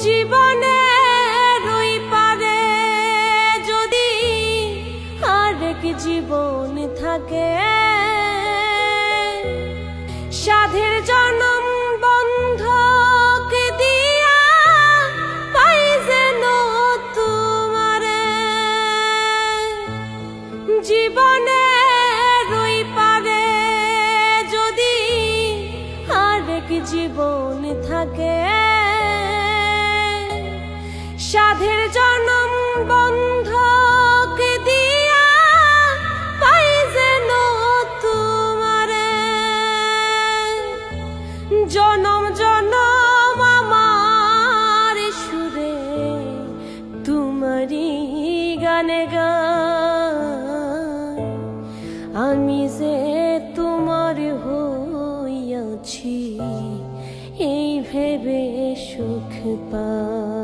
জীবনের ওই পারে যদি আরেক জীবন থাকে, সাধের জনম বন্ধক দিয়া পাই যেন তোমারে। জীবনের ওই পারে যদি আরেক জীবন থাকে, সাধের জনম বন্ধক দিয়া পাই যেন তোমারে। জনম জনম আমার সুরে তোমারি গানে গাই, আমি যে তোমার হইয়াছি এই ভেবে সুখ পাই।